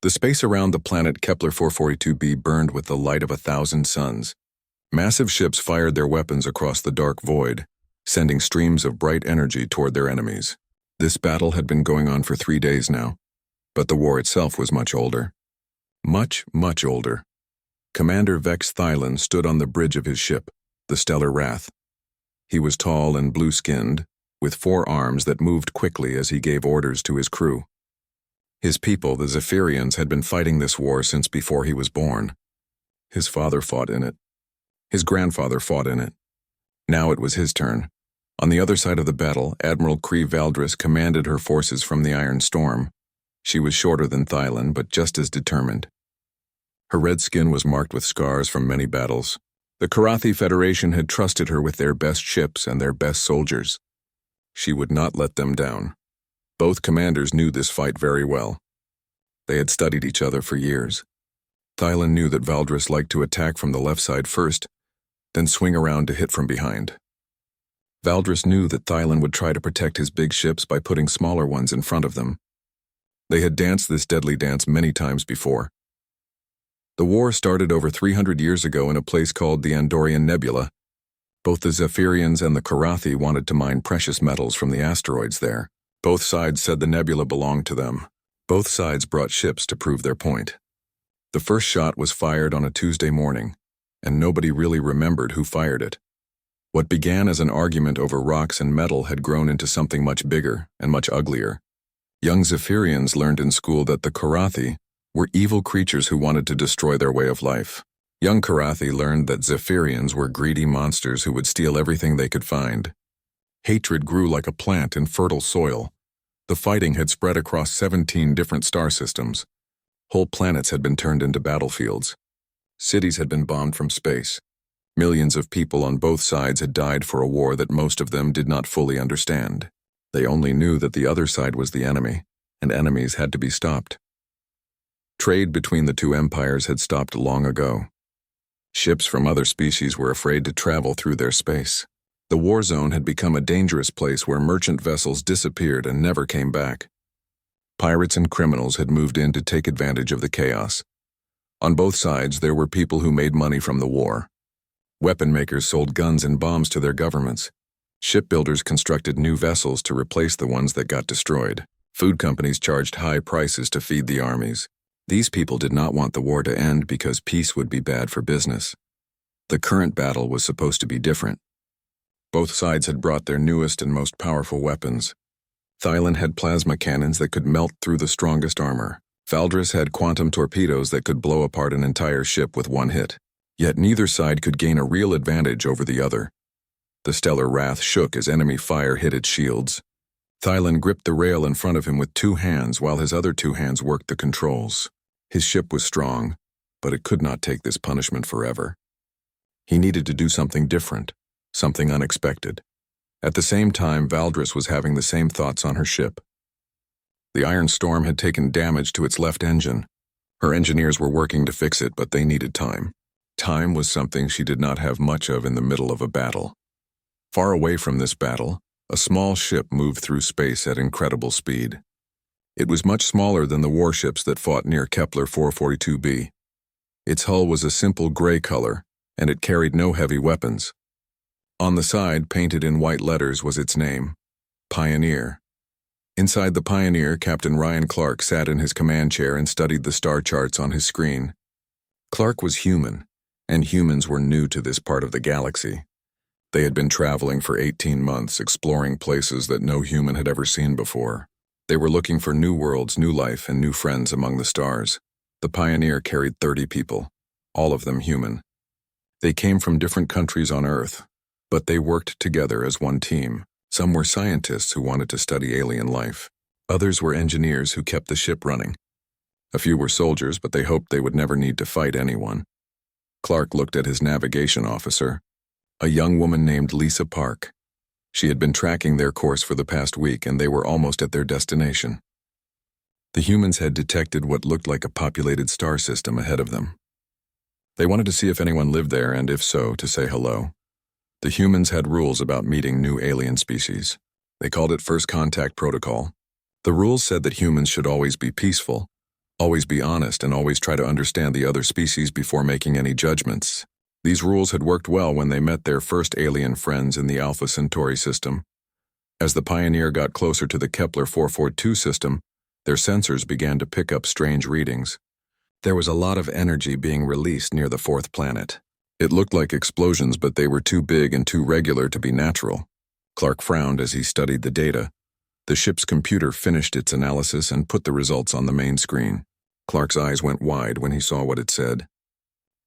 The space around the planet Kepler 442b burned with the light of 1,000 suns. Massive ships fired their weapons across the dark void, sending streams of bright energy toward their enemies. This battle had been going on for 3 days now, but the war itself was much older. Much, much older. Commander Vex Thylon stood on the bridge of his ship, the Stellar Wrath. He was tall and blue-skinned, with 4 arms that moved quickly as he gave orders to his crew. His people, the Zephyrians, had been fighting this war since before he was born. His father fought in it. His grandfather fought in it. Now it was his turn. On the other side of the battle, Admiral Cree Valdris commanded her forces from the Iron Storm. She was shorter than Thylon, but just as determined. Her red skin was marked with scars from many battles. The Karathi Federation had trusted her with their best ships and their best soldiers. She would not let them down. Both commanders knew this fight very well. They had studied each other for years. Thylon knew that Valdris liked to attack from the left side first, then swing around to hit from behind. Valdris knew that Thylon would try to protect his big ships by putting smaller ones in front of them. They had danced this deadly dance many times before. The war started over 300 years ago in a place called the Andorian Nebula. Both the Zephyrians and the Karathi wanted to mine precious metals from the asteroids there. Both sides said the nebula belonged to them. Both sides brought ships to prove their point. The first shot was fired on a Tuesday morning, and nobody really remembered who fired it. What began as an argument over rocks and metal had grown into something much bigger and much uglier. Young Zephyrians learned in school that the Karathi were evil creatures who wanted to destroy their way of life. Young Karathi learned that Zephyrians were greedy monsters who would steal everything they could find. Hatred grew like a plant in fertile soil. The fighting had spread across 17 different star systems. Whole planets had been turned into battlefields. Cities had been bombed from space. Millions of people on both sides had died for a war that most of them did not fully understand. They only knew that the other side was the enemy, and enemies had to be stopped. Trade between the two empires had stopped long ago. Ships from other species were afraid to travel through their space. The war zone had become a dangerous place where merchant vessels disappeared and never came back. Pirates and criminals had moved in to take advantage of the chaos. On both sides, there were people who made money from the war. Weapon makers sold guns and bombs to their governments. Shipbuilders constructed new vessels to replace the ones that got destroyed. Food companies charged high prices to feed the armies. These people did not want the war to end because peace would be bad for business. The current battle was supposed to be different. Both sides had brought their newest and most powerful weapons. Thylon had plasma cannons that could melt through the strongest armor. Valdris had quantum torpedoes that could blow apart an entire ship with one hit. Yet neither side could gain a real advantage over the other. The Stellar Wrath shook as enemy fire hit its shields. Thylon gripped the rail in front of him with 2 hands while his other 2 hands worked the controls. His ship was strong, but it could not take this punishment forever. He needed to do something different. Something unexpected. At the same time, Valdris was having the same thoughts on her ship. The Iron Storm had taken damage to its left engine. Her engineers were working to fix it, but they needed time. Time was something she did not have much of in the middle of a battle. Far away from this battle, a small ship moved through space at incredible speed. It was much smaller than the warships that fought near Kepler 442b. Its hull was a simple gray color, and it carried no heavy weapons. On the side, painted in white letters, was its name, Pioneer. Inside the Pioneer, Captain Ryan Clark sat in his command chair and studied the star charts on his screen. Clark was human, and humans were new to this part of the galaxy. They had been traveling for 18 months, exploring places that no human had ever seen before. They were looking for new worlds, new life, and new friends among the stars. The Pioneer carried 30 people, all of them human. They came from different countries on Earth, but they worked together as one team. Some were scientists who wanted to study alien life. Others were engineers who kept the ship running. A few were soldiers, but they hoped they would never need to fight anyone. Clark looked at his navigation officer, a young woman named Lisa Park. She had been tracking their course for the past week, and they were almost at their destination. The humans had detected what looked like a populated star system ahead of them. They wanted to see if anyone lived there, and if so, to say hello. The humans had rules about meeting new alien species. They called it First Contact Protocol. The rules said that humans should always be peaceful, Always be honest and always try to understand the other species before making any judgments. These rules had worked well when they met their first alien friends in the Alpha Centauri system. As the Pioneer got closer to the Kepler 442 system, their sensors began to pick up strange readings. There was a lot of energy being released near the fourth planet. It looked like explosions, but they were too big and too regular to be natural. Clark frowned as he studied the data. The ship's computer finished its analysis and put the results on the main screen. Clark's eyes went wide when he saw what it said.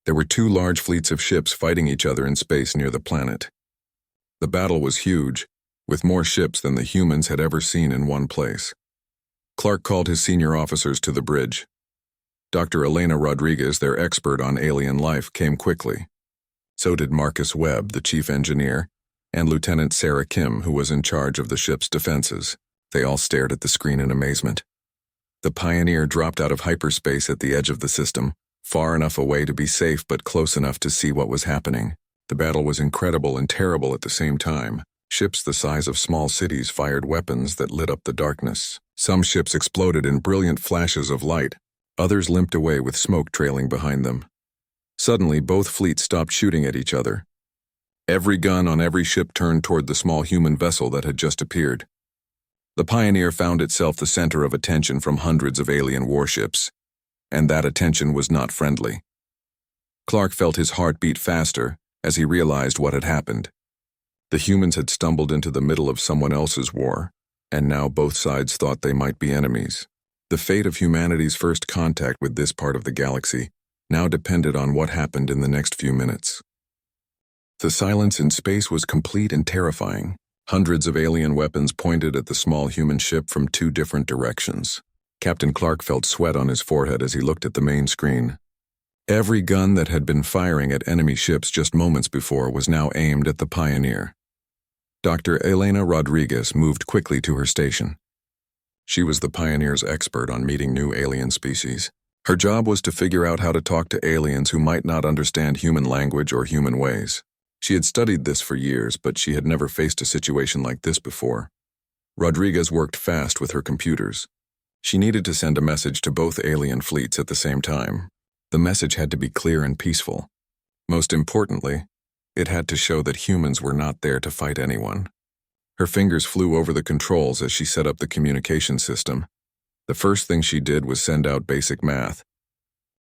There were two large fleets of ships fighting each other in space near the planet. The battle was huge, with more ships than the humans had ever seen in one place. Clark called his senior officers to the bridge. Dr. Elena Rodriguez, their expert on alien life, came quickly. So did Marcus Webb, the chief engineer, and Lieutenant Sarah Kim, who was in charge of the ship's defenses. They all stared at the screen in amazement. The Pioneer dropped out of hyperspace at the edge of the system, far enough away to be safe but close enough to see what was happening. The battle was incredible and terrible at the same time. Ships the size of small cities fired weapons that lit up the darkness. Some ships exploded in brilliant flashes of light. Others limped away with smoke trailing behind them. Suddenly, both fleets stopped shooting at each other. Every gun on every ship turned toward the small human vessel that had just appeared. The Pioneer found itself the center of attention from hundreds of alien warships, and that attention was not friendly. Clark felt his heart beat faster as he realized what had happened. The humans had stumbled into the middle of someone else's war, and now both sides thought they might be enemies. The fate of humanity's first contact with this part of the galaxy now depended on what happened in the next few minutes. The silence in space was complete and terrifying. Hundreds of alien weapons pointed at the small human ship from two different directions. Captain Clark felt sweat on his forehead as he looked at the main screen. Every gun that had been firing at enemy ships just moments before was now aimed at the Pioneer. Dr. Elena Rodriguez moved quickly to her station. She was the Pioneer's expert on meeting new alien species. Her job was to figure out how to talk to aliens who might not understand human language or human ways. She had studied this for years, but she had never faced a situation like this before. Rodriguez worked fast with her computers. She needed to send a message to both alien fleets at the same time. The message had to be clear and peaceful. Most importantly, it had to show that humans were not there to fight anyone. Her fingers flew over the controls as she set up the communication system. The first thing she did was send out basic math.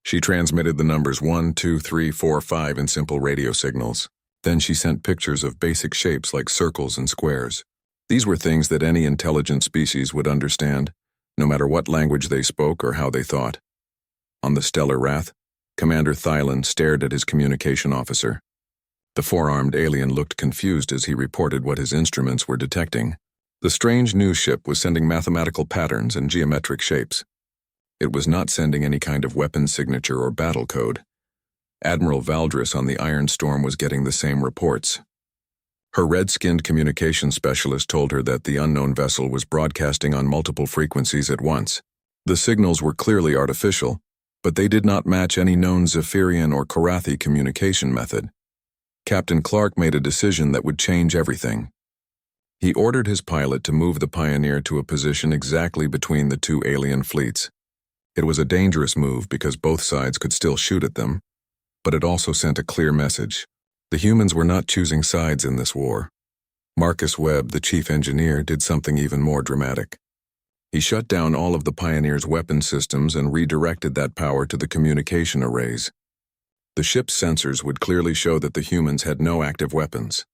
She transmitted the numbers 1, 2, 3, 4, 5 in simple radio signals. Then she sent pictures of basic shapes like circles and squares. These were things that any intelligent species would understand, no matter what language they spoke or how they thought. On the stellar Wrath, Commander Thylan stared at his communication officer. The four-armed alien looked confused as he reported what his instruments were detecting. The strange new ship was sending mathematical patterns and geometric shapes. It was not sending any kind of weapon signature or battle code. Admiral Valdris on the Iron Storm was getting the same reports. Her red-skinned communication specialist told her that the unknown vessel was broadcasting on multiple frequencies at once. The signals were clearly artificial, but they did not match any known Zephyrian or Korathi communication method. Captain Clark made a decision that would change everything. He ordered his pilot to move the Pioneer to a position exactly between the two alien fleets. It was a dangerous move because both sides could still shoot at them, but it also sent a clear message. The humans were not choosing sides in this war. Marcus Webb, the chief engineer, did something even more dramatic. He shut down all of the Pioneer's weapon systems and redirected that power to the communication arrays. The ship's sensors would clearly show that the humans had no active weapons.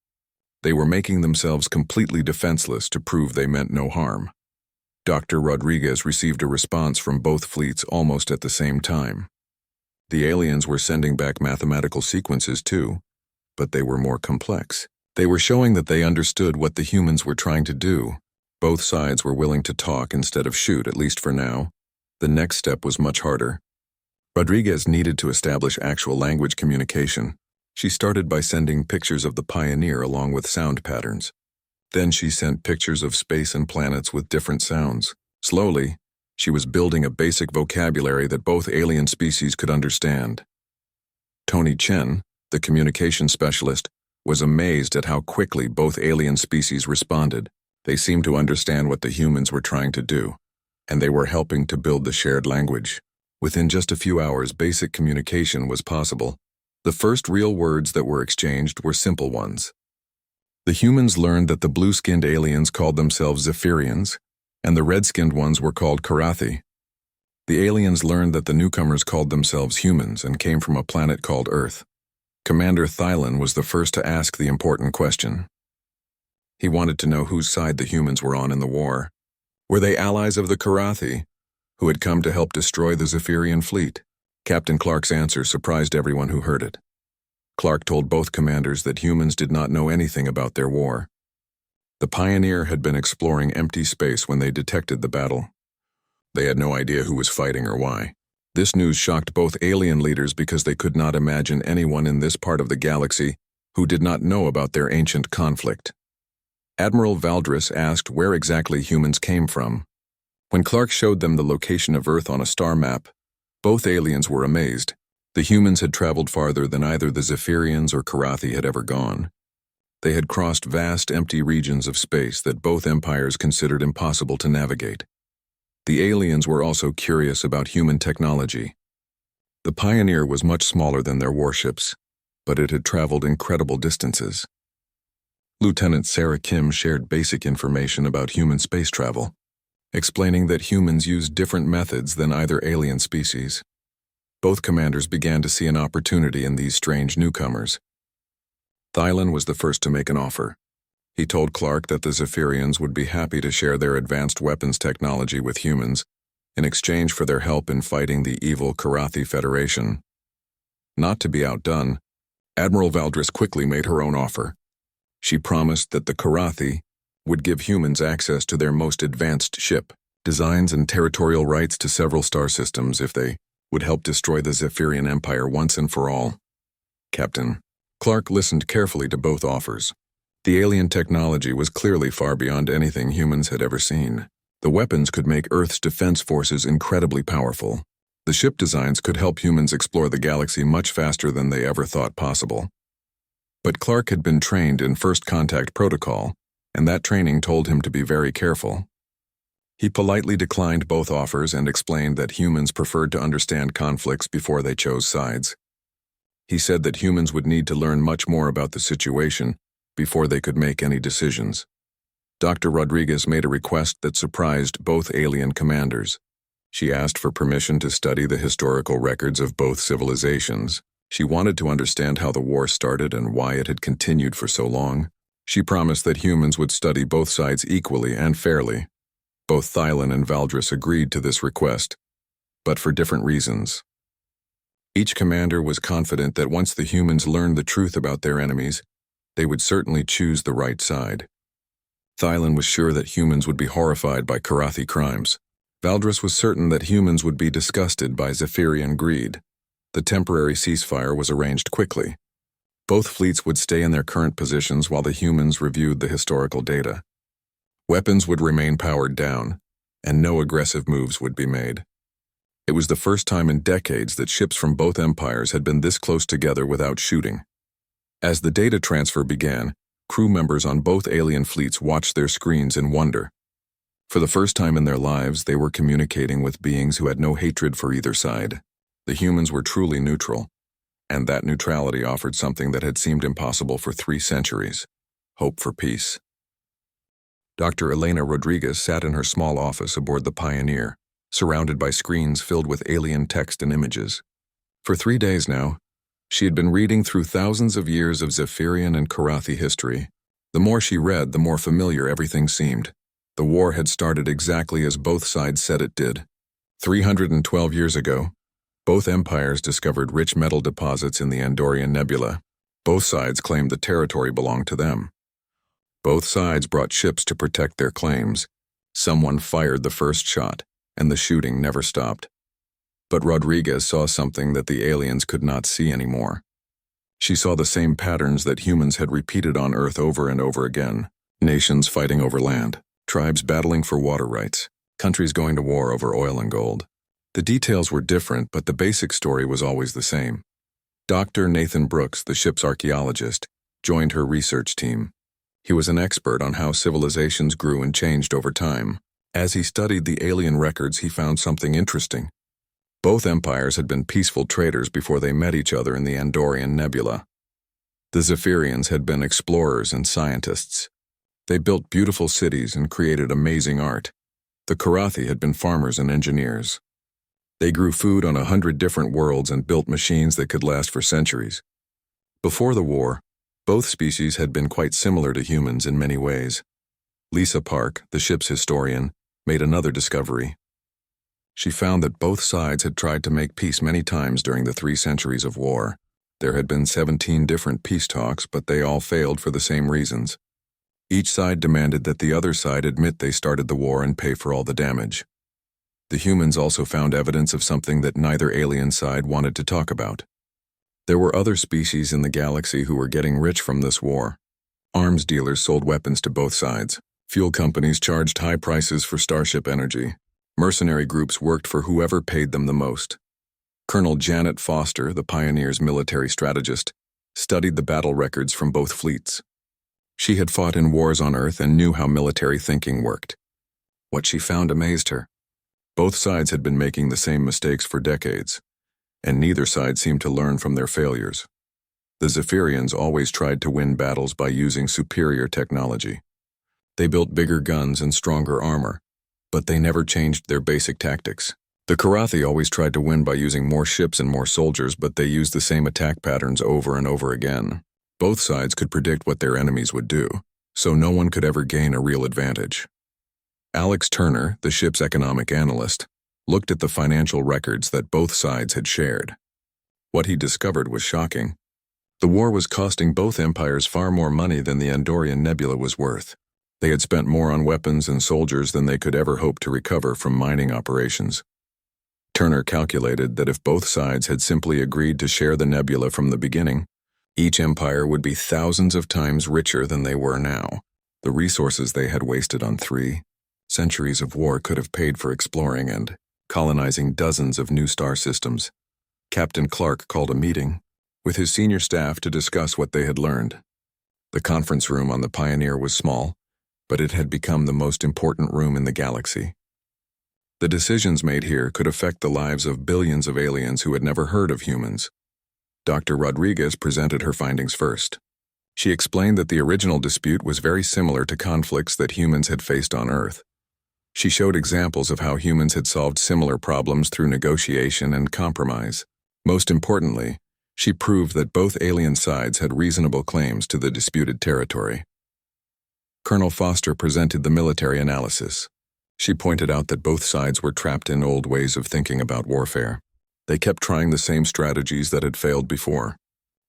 They were making themselves completely defenseless to prove they meant no harm. Dr. Rodriguez received a response from both fleets almost at the same time. The aliens were sending back mathematical sequences too, but they were more complex. They were showing that they understood what the humans were trying to do. Both sides were willing to talk instead of shoot, at least for now. The next step was much harder. Rodriguez needed to establish actual language communication. She started by sending pictures of the Pioneer along with sound patterns. Then she sent pictures of space and planets with different sounds. Slowly, she was building a basic vocabulary that both alien species could understand. Tony Chen, the communication specialist, was amazed at how quickly both alien species responded. They seemed to understand what the humans were trying to do, and they were helping to build the shared language. Within just a few hours, basic communication was possible. The first real words that were exchanged were simple ones. The humans learned that the blue-skinned aliens called themselves Zephyrians, and the red-skinned ones were called Karathi. The aliens learned that the newcomers called themselves humans and came from a planet called Earth. Commander Thylan was the first to ask the important question. He wanted to know whose side the humans were on in the war. Were they allies of the Karathi, who had come to help destroy the Zephyrian fleet? Captain Clark's answer surprised everyone who heard it. Clark told both commanders that humans did not know anything about their war. The Pioneer had been exploring empty space when they detected the battle. They had no idea who was fighting or why. This news shocked both alien leaders because they could not imagine anyone in this part of the galaxy who did not know about their ancient conflict. Admiral Valdris asked where exactly humans came from. When Clark showed them the location of Earth on a star map, both aliens were amazed. The humans had traveled farther than either the Zephyrians or Karathi had ever gone. They had crossed vast, empty regions of space that both empires considered impossible to navigate. The aliens were also curious about human technology. The Pioneer was much smaller than their warships, but it had traveled incredible distances. Lieutenant Sarah Kim shared basic information about human space travel, explaining that humans use different methods than either alien species. Both commanders began to see an opportunity in these strange newcomers. Thylan was the first to make an offer. He told Clark that the Zephyrians would be happy to share their advanced weapons technology with humans in exchange for their help in fighting the evil Karathi Federation. Not to be outdone, Admiral Valdris quickly made her own offer. She promised that the Karathi would give humans access to their most advanced ship, designs and territorial rights to several star systems if they would help destroy the Zephyrian Empire once and for all. Captain Clark listened carefully to both offers. The alien technology was clearly far beyond anything humans had ever seen. The weapons could make Earth's defense forces incredibly powerful. The ship designs could help humans explore the galaxy much faster than they ever thought possible. But Clark had been trained in first contact protocol, and that training told him to be very careful. He politely declined both offers and explained that humans preferred to understand conflicts before they chose sides. He said that humans would need to learn much more about the situation before they could make any decisions. Dr. Rodriguez made a request that surprised both alien commanders. She asked for permission to study the historical records of both civilizations. She wanted to understand how the war started and why it had continued for so long. She promised that humans would study both sides equally and fairly. Both Thylan and Valdris agreed to this request, but for different reasons. Each commander was confident that once the humans learned the truth about their enemies, they would certainly choose the right side. Thylan was sure that humans would be horrified by Karathi crimes. Valdris was certain that humans would be disgusted by Zephyrian greed. The temporary ceasefire was arranged quickly. Both fleets would stay in their current positions while the humans reviewed the historical data. Weapons would remain powered down, and no aggressive moves would be made. It was the first time in decades that ships from both empires had been this close together without shooting. As the data transfer began, crew members on both alien fleets watched their screens in wonder. For the first time in their lives, they were communicating with beings who had no hatred for either side. The humans were truly neutral, and that neutrality offered something that had seemed impossible for 3 centuries: hope for peace. Dr. Elena Rodriguez sat in her small office aboard the Pioneer, surrounded by screens filled with alien text and images. For 3 days now, she had been reading through thousands of years of Zephyrian and Karathi history. The more she read, the more familiar everything seemed. The war had started exactly as both sides said it did. 312 years ago, both empires discovered rich metal deposits in the Andorian Nebula. Both sides claimed the territory belonged to them. Both sides brought ships to protect their claims. Someone fired the first shot, and the shooting never stopped. But Rodriguez saw something that the aliens could not see anymore. She saw the same patterns that humans had repeated on Earth over and over again. Nations fighting over land, tribes battling for water rights, countries going to war over oil and gold. The details were different, but the basic story was always the same. Dr. Nathan Brooks, the ship's archaeologist, joined her research team. He was an expert on how civilizations grew and changed over time. As he studied the alien records, he found something interesting. Both empires had been peaceful traders before they met each other in the Andorian Nebula. The Zephyrians had been explorers and scientists. They built beautiful cities and created amazing art. The Karathi had been farmers and engineers. They grew food on 100 different worlds and built machines that could last for centuries. Before the war, both species had been quite similar to humans in many ways. Lisa Park, the ship's historian, made another discovery. She found that both sides had tried to make peace many times during the 3 centuries of war. There had been 17 different peace talks, but they all failed for the same reasons. Each side demanded that the other side admit they started the war and pay for all the damage. The humans also found evidence of something that neither alien side wanted to talk about. There were other species in the galaxy who were getting rich from this war. Arms dealers sold weapons to both sides. Fuel companies charged high prices for starship energy. Mercenary groups worked for whoever paid them the most. Colonel Janet Foster, the Pioneer's military strategist, studied the battle records from both fleets. She had fought in wars on Earth and knew how military thinking worked. What she found amazed her. Both sides had been making the same mistakes for decades, and neither side seemed to learn from their failures. The Zephyrians always tried to win battles by using superior technology. They built bigger guns and stronger armor, but they never changed their basic tactics. The Karathi always tried to win by using more ships and more soldiers, but they used the same attack patterns over and over again. Both sides could predict what their enemies would do, so no one could ever gain a real advantage. Alex Turner, the ship's economic analyst, looked at the financial records that both sides had shared. What he discovered was shocking. The war was costing both empires far more money than the Andorian Nebula was worth. They had spent more on weapons and soldiers than they could ever hope to recover from mining operations. Turner calculated that if both sides had simply agreed to share the nebula from the beginning, each empire would be thousands of times richer than they were now. The resources they had wasted on 3 centuries of war could have paid for exploring and colonizing dozens of new star systems. Captain Clark called a meeting with his senior staff to discuss what they had learned. The conference room on the Pioneer was small, but it had become the most important room in the galaxy. The decisions made here could affect the lives of billions of aliens who had never heard of humans. Dr. Rodriguez presented her findings first. She explained that the original dispute was very similar to conflicts that humans had faced on Earth. She showed examples of how humans had solved similar problems through negotiation and compromise. Most importantly, she proved that both alien sides had reasonable claims to the disputed territory. Colonel Foster presented the military analysis. She pointed out that both sides were trapped in old ways of thinking about warfare. They kept trying the same strategies that had failed before.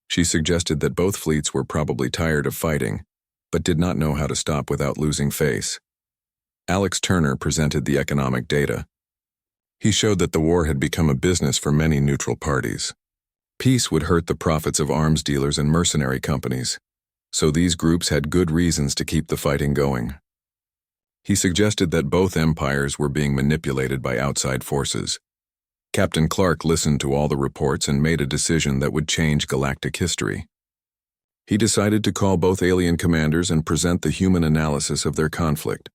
She suggested that both fleets were probably tired of fighting, but did not know how to stop without losing face. Alex Turner presented the economic data. He showed that the war had become a business for many neutral parties. Peace would hurt the profits of arms dealers and mercenary companies, so these groups had good reasons to keep the fighting going. He suggested that both empires were being manipulated by outside forces. Captain Clark listened to all the reports and made a decision that would change galactic history. He decided to call both alien commanders and present the human analysis of their conflict.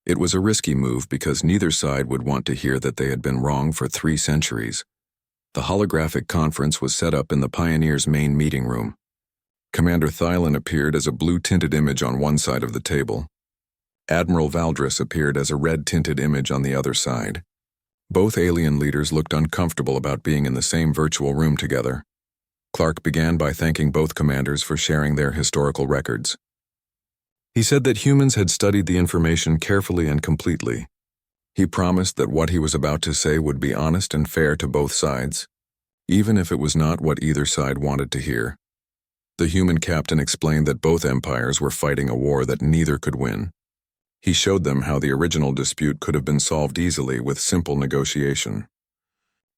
It was a risky move because neither side would want to hear that they had been wrong for 3 centuries. The holographic conference was set up in the Pioneer's main meeting room. Commander Thylon appeared as a blue-tinted image on one side of the table. Admiral Valdris appeared as a red-tinted image on the other side. Both alien leaders looked uncomfortable about being in the same virtual room together. Clark began by thanking both commanders for sharing their historical records. He said that humans had studied the information carefully and completely. He promised that what he was about to say would be honest and fair to both sides, even if it was not what either side wanted to hear. The human captain explained that both empires were fighting a war that neither could win. He showed them how the original dispute could have been solved easily with simple negotiation.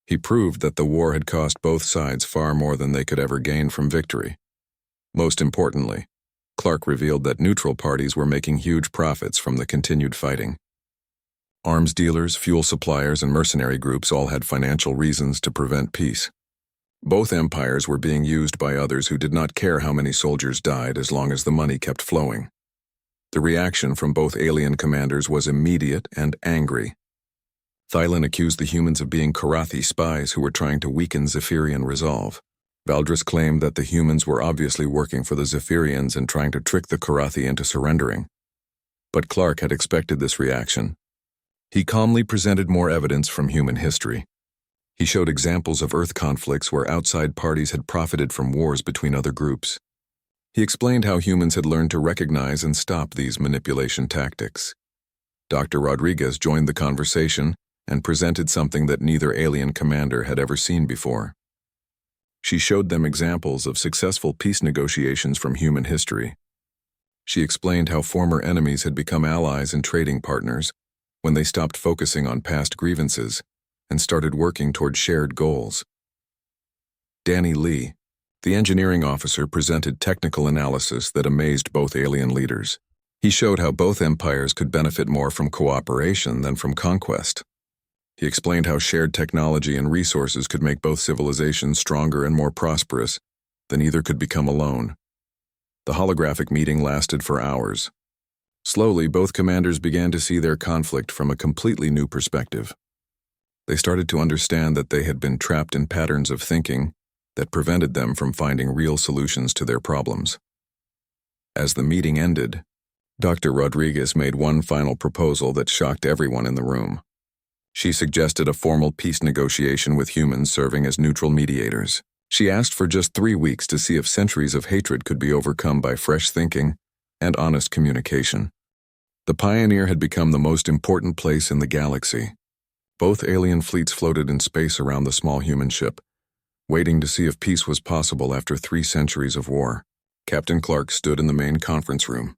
He proved that the war had cost both sides far more than they could ever gain from victory. Most importantly, Clark revealed that neutral parties were making huge profits from the continued fighting. Arms dealers, fuel suppliers, and mercenary groups all had financial reasons to prevent peace. Both empires were being used by others who did not care how many soldiers died as long as the money kept flowing. The reaction from both alien commanders was immediate and angry. Thylin accused the humans of being Karathi spies who were trying to weaken Zephyrian resolve. Valdris claimed that the humans were obviously working for the Zephyrians and trying to trick the Karathi into surrendering. But Clark had expected this reaction. He calmly presented more evidence from human history. He showed examples of Earth conflicts where outside parties had profited from wars between other groups. He explained how humans had learned to recognize and stop these manipulation tactics. Dr. Rodriguez joined the conversation and presented something that neither alien commander had ever seen before. She showed them examples of successful peace negotiations from human history. She explained how former enemies had become allies and trading partners when they stopped focusing on past grievances and started working toward shared goals. Danny Lee, the engineering officer, presented technical analysis that amazed both alien leaders. He showed how both empires could benefit more from cooperation than from conquest. He explained how shared technology and resources could make both civilizations stronger and more prosperous than either could become alone. The holographic meeting lasted for hours. Slowly, both commanders began to see their conflict from a completely new perspective. They started to understand that they had been trapped in patterns of thinking that prevented them from finding real solutions to their problems. As the meeting ended, Dr. Rodriguez made one final proposal that shocked everyone in the room. She suggested a formal peace negotiation with humans serving as neutral mediators. She asked for just 3 weeks to see if centuries of hatred could be overcome by fresh thinking and honest communication. The Pioneer had become the most important place in the galaxy. Both alien fleets floated in space around the small human ship, waiting to see if peace was possible after 3 centuries of war. Captain Clark stood in the main conference room,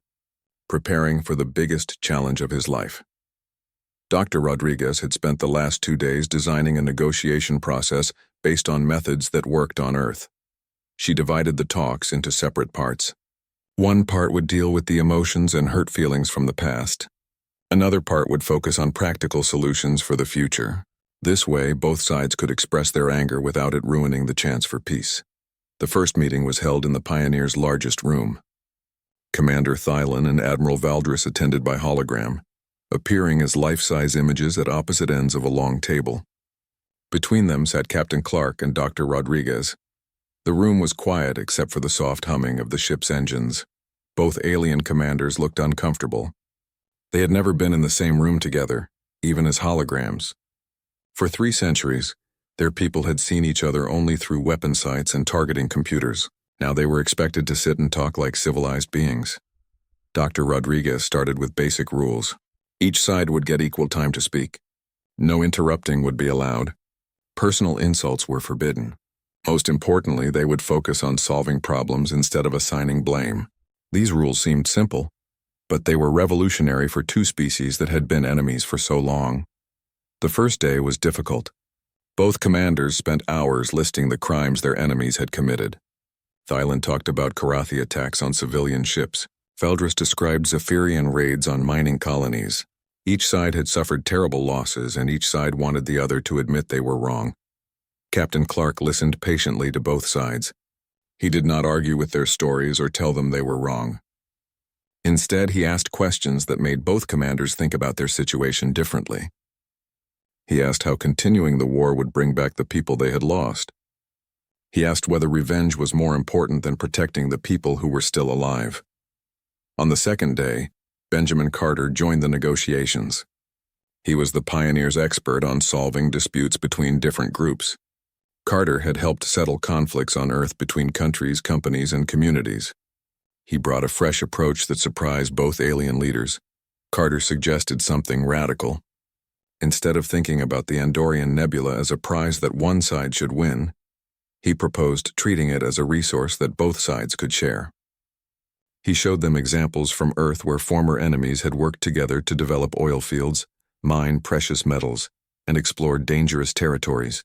preparing for the biggest challenge of his life. Dr. Rodriguez had spent the last 2 days designing a negotiation process based on methods that worked on Earth. She divided the talks into separate parts. One part would deal with the emotions and hurt feelings from the past. Another part would focus on practical solutions for the future. This way, both sides could express their anger without it ruining the chance for peace. The first meeting was held in the Pioneer's largest room. Commander Thylin and Admiral Valdris attended by hologram, appearing as life-size images at opposite ends of a long table. Between them sat Captain Clark and Dr. Rodriguez. The room was quiet except for the soft humming of the ship's engines. Both alien commanders looked uncomfortable. They had never been in the same room together, even as holograms. For 3 centuries, their people had seen each other only through weapon sights and targeting computers. Now they were expected to sit and talk like civilized beings. Dr. Rodriguez started with basic rules. Each side would get equal time to speak. No interrupting would be allowed. Personal insults were forbidden. Most importantly, they would focus on solving problems instead of assigning blame. These rules seemed simple, but they were revolutionary for 2 species that had been enemies for so long. The first day was difficult. Both commanders spent hours listing the crimes their enemies had committed. Thylin talked about Karathi attacks on civilian ships. Valdris described Zephyrian raids on mining colonies. Each side had suffered terrible losses, and each side wanted the other to admit they were wrong. Captain Clark listened patiently to both sides. He did not argue with their stories or tell them they were wrong. Instead, he asked questions that made both commanders think about their situation differently. He asked how continuing the war would bring back the people they had lost. He asked whether revenge was more important than protecting the people who were still alive. On the second day, Benjamin Carter joined the negotiations. He was the Pioneer's expert on solving disputes between different groups. Carter had helped settle conflicts on Earth between countries, companies, and communities. He brought a fresh approach that surprised both alien leaders. Carter suggested something radical. Instead of thinking about the Andorian Nebula as a prize that one side should win, he proposed treating it as a resource that both sides could share. He showed them examples from Earth where former enemies had worked together to develop oil fields, mine precious metals, and explore dangerous territories.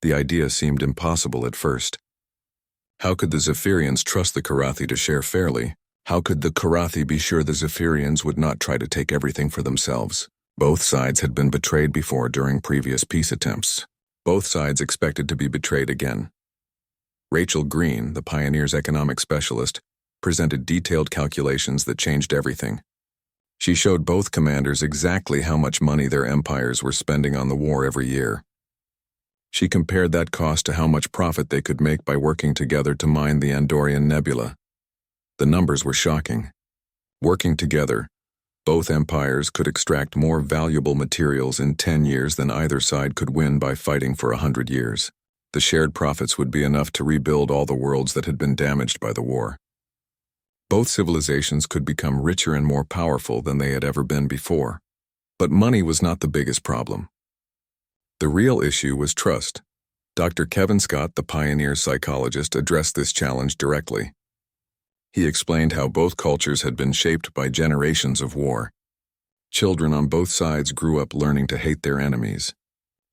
The idea seemed impossible at first. How could the Zephyrians trust the Karathi to share fairly? How could the Karathi be sure the Zephyrians would not try to take everything for themselves? Both sides had been betrayed before during previous peace attempts. Both sides expected to be betrayed again. Rachel Green, the Pioneer's economic specialist, presented detailed calculations that changed everything. She showed both commanders exactly how much money their empires were spending on the war every year. She compared that cost to how much profit they could make by working together to mine the Andorian Nebula. The numbers were shocking. Working together, both empires could extract more valuable materials in 10 years than either side could win by fighting for 100 years. The shared profits would be enough to rebuild all the worlds that had been damaged by the war. Both civilizations could become richer and more powerful than they had ever been before. But money was not the biggest problem. The real issue was trust. Dr. Kevin Scott, the pioneer psychologist, addressed this challenge directly. He explained how both cultures had been shaped by generations of war. Children on both sides grew up learning to hate their enemies.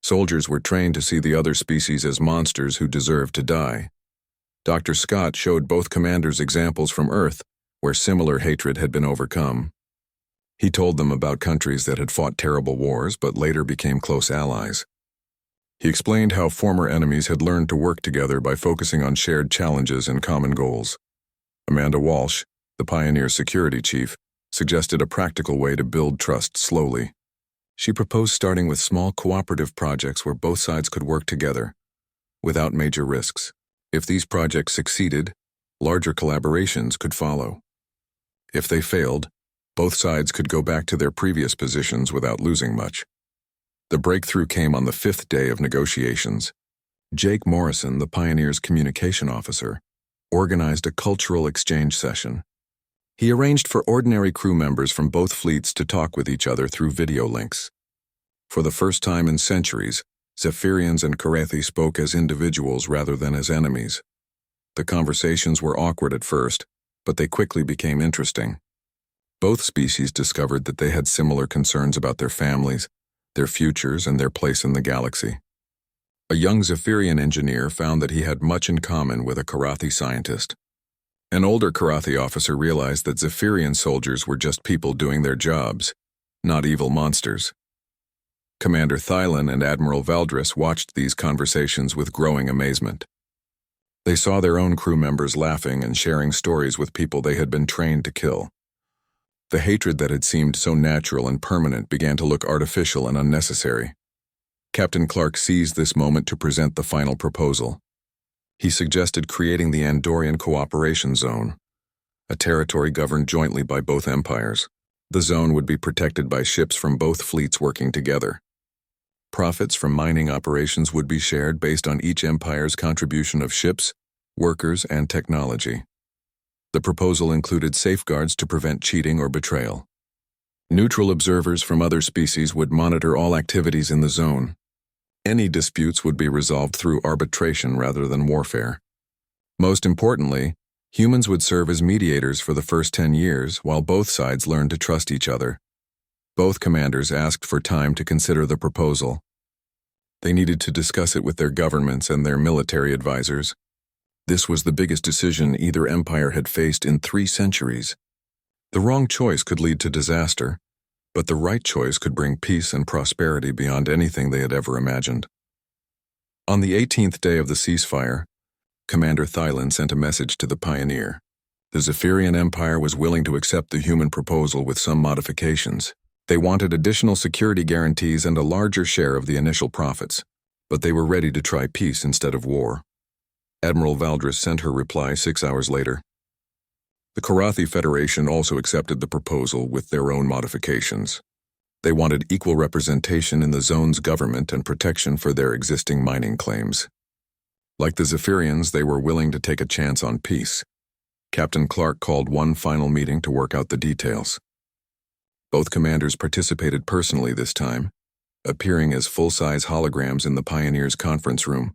Soldiers were trained to see the other species as monsters who deserved to die. Dr. Scott showed both commanders examples from Earth where similar hatred had been overcome. He told them about countries that had fought terrible wars but later became close allies. He explained how former enemies had learned to work together by focusing on shared challenges and common goals. Amanda Walsh, the pioneer security chief, suggested a practical way to build trust slowly. She proposed starting with small cooperative projects where both sides could work together, without major risks. If these projects succeeded, larger collaborations could follow. If they failed, both sides could go back to their previous positions without losing much. The breakthrough came on the 5th day of negotiations. Jake Morrison, the pioneer's communication officer, organized a cultural exchange session. He arranged for ordinary crew members from both fleets to talk with each other through video links. For the first time in centuries, Zephyrians and Karathi spoke as individuals rather than as enemies. The conversations were awkward at first, but they quickly became interesting. Both species discovered that they had similar concerns about their families, their futures, and their place in the galaxy. A young Zephyrian engineer found that he had much in common with a Karathi scientist. An older Karathi officer realized that Zephyrian soldiers were just people doing their jobs, not evil monsters. Commander Thylan and Admiral Valdris watched these conversations with growing amazement. They saw their own crew members laughing and sharing stories with people they had been trained to kill. The hatred that had seemed so natural and permanent began to look artificial and unnecessary. Captain Clark seized this moment to present the final proposal. He suggested creating the Andorian Cooperation Zone, a territory governed jointly by both empires. The zone would be protected by ships from both fleets working together. Profits from mining operations would be shared based on each empire's contribution of ships, workers, and technology. The proposal included safeguards to prevent cheating or betrayal. Neutral observers from other species would monitor all activities in the zone. Any disputes would be resolved through arbitration rather than warfare. Most importantly, humans would serve as mediators for the first 10 years while both sides learned to trust each other. Both commanders asked for time to consider the proposal. They needed to discuss it with their governments and their military advisors. This was the biggest decision either empire had faced in 3 centuries. The wrong choice could lead to disaster, but the right choice could bring peace and prosperity beyond anything they had ever imagined. On the 18th day of the ceasefire, Commander Thylan sent a message to the pioneer. The Zephyrian Empire was willing to accept the human proposal with some modifications. They wanted additional security guarantees and a larger share of the initial profits, but they were ready to try peace instead of war. Admiral Valdris sent her reply 6 hours later. The Karathi Federation also accepted the proposal with their own modifications. They wanted equal representation in the zone's government and protection for their existing mining claims. Like the Zephyrians, they were willing to take a chance on peace. Captain Clark called one final meeting to work out the details. Both commanders participated personally this time, appearing as full-size holograms in the Pioneers' conference room.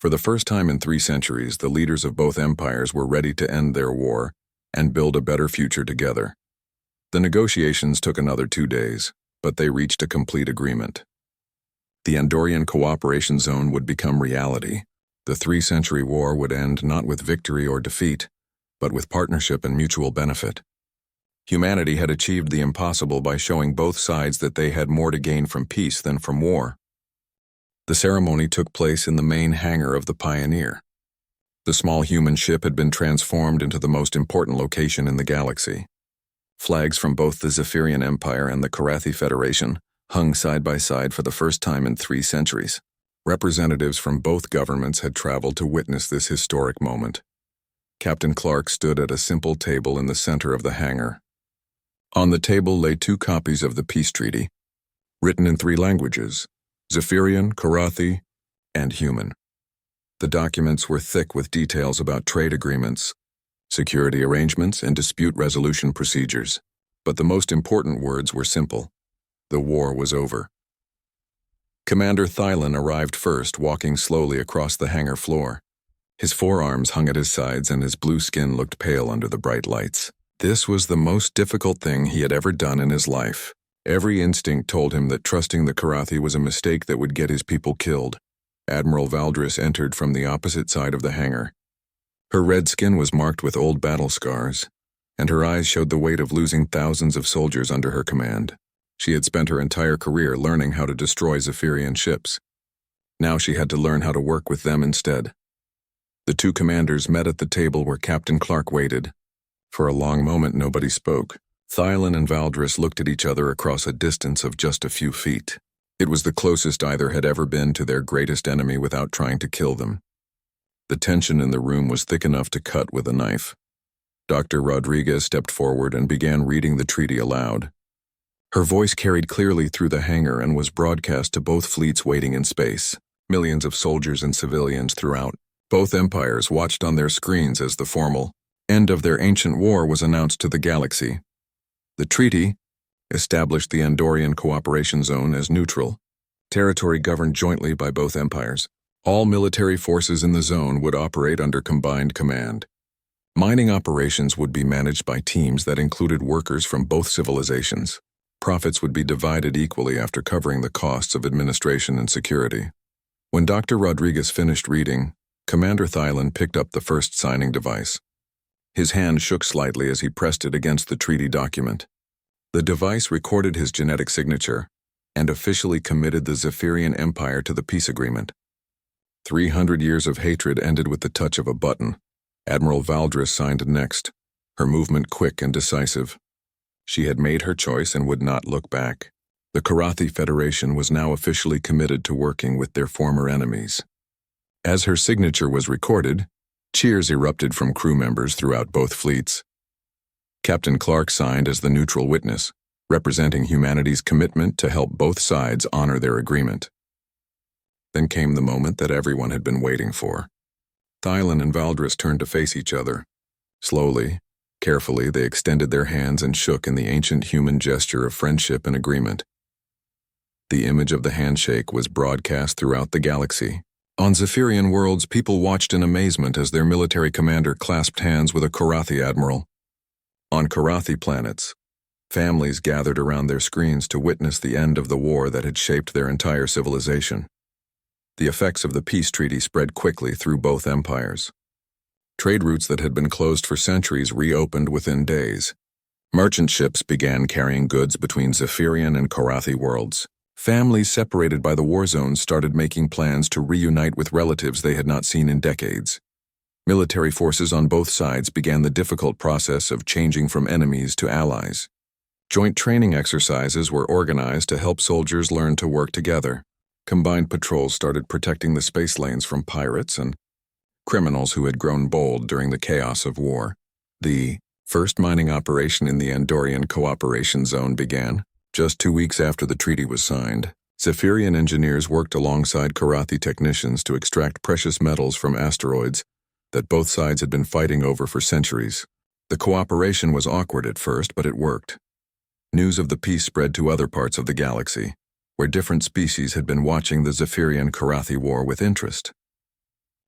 For the first time in 3 centuries, the leaders of both empires were ready to end their war and build a better future together. The negotiations took another 2 days, but they reached a complete agreement. The Andorian Cooperation Zone would become reality. The 3-century war would end not with victory or defeat, but with partnership and mutual benefit. Humanity had achieved the impossible by showing both sides that they had more to gain from peace than from war. The ceremony took place in the main hangar of the Pioneer. The small human ship had been transformed into the most important location in the galaxy. Flags from both the Zephyrian Empire and the Karathi Federation hung side by side for the first time in 3 centuries. Representatives from both governments had traveled to witness this historic moment. Captain Clark stood at a simple table in the center of the hangar. On the table lay 2 copies of the peace treaty, written in 3 languages, Zephyrian, Karathi, and human. The documents were thick with details about trade agreements, security arrangements, and dispute resolution procedures. But the most important words were simple. The war was over. Commander Thylon arrived first, walking slowly across the hangar floor. His forearms hung at his sides and his blue skin looked pale under the bright lights. This was the most difficult thing he had ever done in his life. Every instinct told him that trusting the Karathi was a mistake that would get his people killed. Admiral Valdris entered from the opposite side of the hangar. Her red skin was marked with old battle scars, and her eyes showed the weight of losing thousands of soldiers under her command. She had spent her entire career learning how to destroy Zephyrian ships. Now she had to learn how to work with them instead. The 2 commanders met at the table where Captain Clark waited. For a long moment nobody spoke. Thylon and Valdris looked at each other across a distance of just a few feet. It was the closest either had ever been to their greatest enemy without trying to kill them. The tension in the room was thick enough to cut with a knife. Dr. Rodriguez stepped forward and began reading the treaty aloud. Her voice carried clearly through the hangar and was broadcast to both fleets waiting in space. Millions of soldiers and civilians throughout both empires watched on their screens as the formal end of their ancient war was announced to the galaxy. The treaty established the Andorian Cooperation Zone as neutral territory governed jointly by both empires. All military forces in the zone would operate under combined command. Mining operations would be managed by teams that included workers from both civilizations. Profits would be divided equally after covering the costs of administration and security. When Dr. Rodriguez finished reading, Commander Thylon picked up the first signing device. His hand shook slightly as he pressed it against the treaty document. The device recorded his genetic signature and officially committed the Zephyrian Empire to the peace agreement. 300 years of hatred ended with the touch of a button. Admiral Valdris signed next, her movement quick and decisive. She had made her choice and would not look back. The Karathi Federation was now officially committed to working with their former enemies. As her signature was recorded, cheers erupted from crew members throughout both fleets. Captain Clark signed as the neutral witness, representing humanity's commitment to help both sides honor their agreement. Then came the moment that everyone had been waiting for. Thylon and Valdris turned to face each other. Slowly, carefully, they extended their hands and shook in the ancient human gesture of friendship and agreement. The image of the handshake was broadcast throughout the galaxy. On Zephyrian worlds, people watched in amazement as their military commander clasped hands with a Karathi admiral. On Karathi planets, families gathered around their screens to witness the end of the war that had shaped their entire civilization. The effects of the peace treaty spread quickly through both empires. Trade routes that had been closed for centuries reopened within days. Merchant ships began carrying goods between Zephyrian and Karathi worlds. Families separated by the war zones started making plans to reunite with relatives they had not seen in decades. Military forces on both sides began the difficult process of changing from enemies to allies. Joint training exercises were organized to help soldiers learn to work together. Combined patrols started protecting the space lanes from pirates and criminals who had grown bold during the chaos of war. The first mining operation in the Andorian Cooperation Zone began. Just 2 weeks after the treaty was signed, Zephyrian engineers worked alongside Karathi technicians to extract precious metals from asteroids that both sides had been fighting over for centuries. The cooperation was awkward at first, but it worked. News of the peace spread to other parts of the galaxy, where different species had been watching the Zephyrian-Karathi war with interest.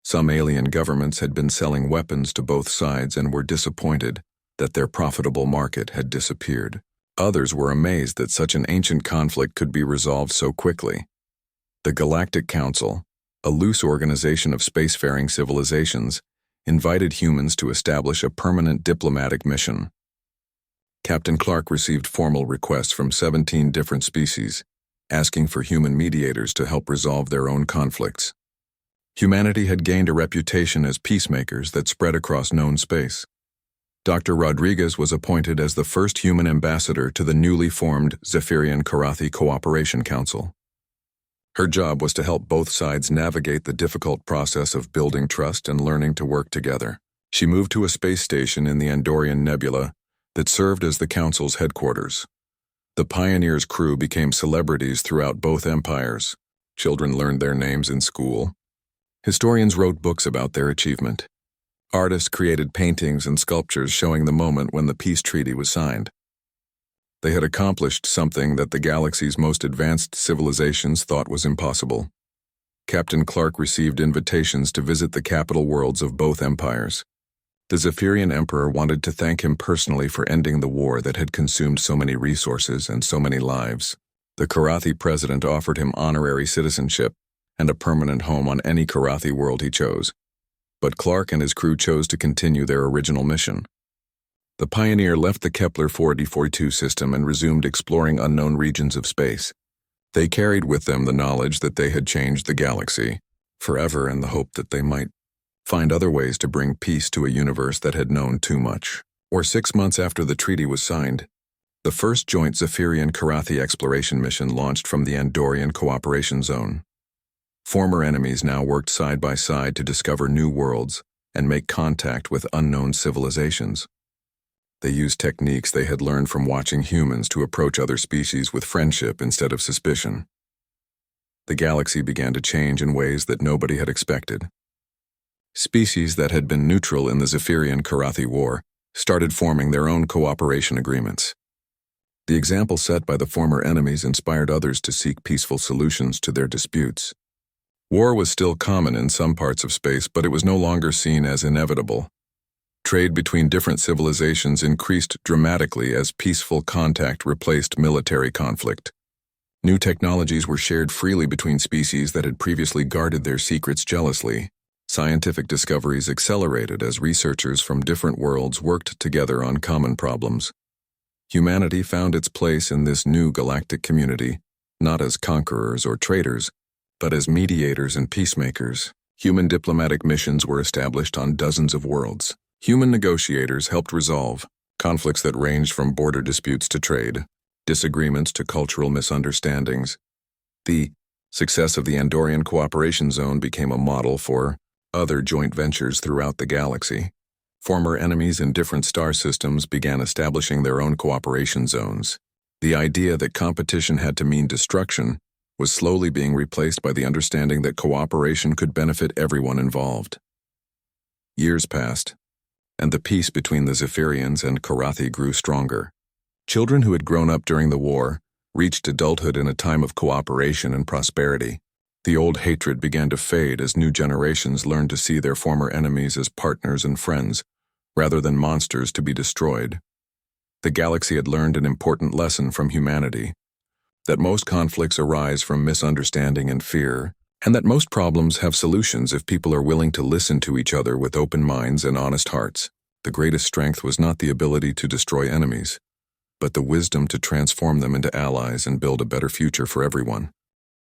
Some alien governments had been selling weapons to both sides and were disappointed that their profitable market had disappeared. Others were amazed that such an ancient conflict could be resolved so quickly. The Galactic Council, a loose organization of spacefaring civilizations, invited humans to establish a permanent diplomatic mission. Captain Clark received formal requests from 17 different species, asking for human mediators to help resolve their own conflicts. Humanity had gained a reputation as peacemakers that spread across known space. Dr. Rodriguez was appointed as the first human ambassador to the newly formed Zephyrian-Karathi Cooperation Council. Her job was to help both sides navigate the difficult process of building trust and learning to work together. She moved to a space station in the Andorian Nebula that served as the Council's headquarters. The Pioneer's crew became celebrities throughout both empires. Children learned their names in school. Historians wrote books about their achievement. Artists created paintings and sculptures showing the moment when the peace treaty was signed. They had accomplished something that the galaxy's most advanced civilizations thought was impossible. Captain Clark received invitations to visit the capital worlds of both empires. The Zephyrian Emperor wanted to thank him personally for ending the war that had consumed so many resources and so many lives. The Karathi president offered him honorary citizenship and a permanent home on any Karathi world he chose. But Clark and his crew chose to continue their original mission. The Pioneer left the Kepler 4D42 system and resumed exploring unknown regions of space. They carried with them the knowledge that they had changed the galaxy forever and the hope that they might find other ways to bring peace to a universe that had known too much. 6 months after the treaty was signed, the first joint Zephyrian-Karathi exploration mission launched from the Andorian Cooperation Zone. Former enemies now worked side by side to discover new worlds and make contact with unknown civilizations. They used techniques they had learned from watching humans to approach other species with friendship instead of suspicion. The galaxy began to change in ways that nobody had expected. Species that had been neutral in the Zephyrian-Karathi War started forming their own cooperation agreements. The example set by the former enemies inspired others to seek peaceful solutions to their disputes. War was still common in some parts of space, but it was no longer seen as inevitable. Trade between different civilizations increased dramatically as peaceful contact replaced military conflict. New technologies were shared freely between species that had previously guarded their secrets jealously. Scientific discoveries accelerated as researchers from different worlds worked together on common problems. Humanity found its place in this new galactic community, not as conquerors or traitors, but as mediators and peacemakers. Human diplomatic missions were established on dozens of worlds. Human negotiators helped resolve conflicts that ranged from border disputes to trade, disagreements to cultural misunderstandings. The success of the Andorian Cooperation Zone became a model for other joint ventures throughout the galaxy. Former enemies in different star systems began establishing their own cooperation zones. The idea that competition had to mean destruction was slowly being replaced by the understanding that cooperation could benefit everyone involved. Years passed, and the peace between the Zephyrians and Karathi grew stronger. Children who had grown up during the war reached adulthood in a time of cooperation and prosperity. The old hatred began to fade as new generations learned to see their former enemies as partners and friends, rather than monsters to be destroyed. The galaxy had learned an important lesson from humanity: that most conflicts arise from misunderstanding and fear, and that most problems have solutions if people are willing to listen to each other with open minds and honest hearts. The greatest strength was not the ability to destroy enemies, but the wisdom to transform them into allies and build a better future for everyone.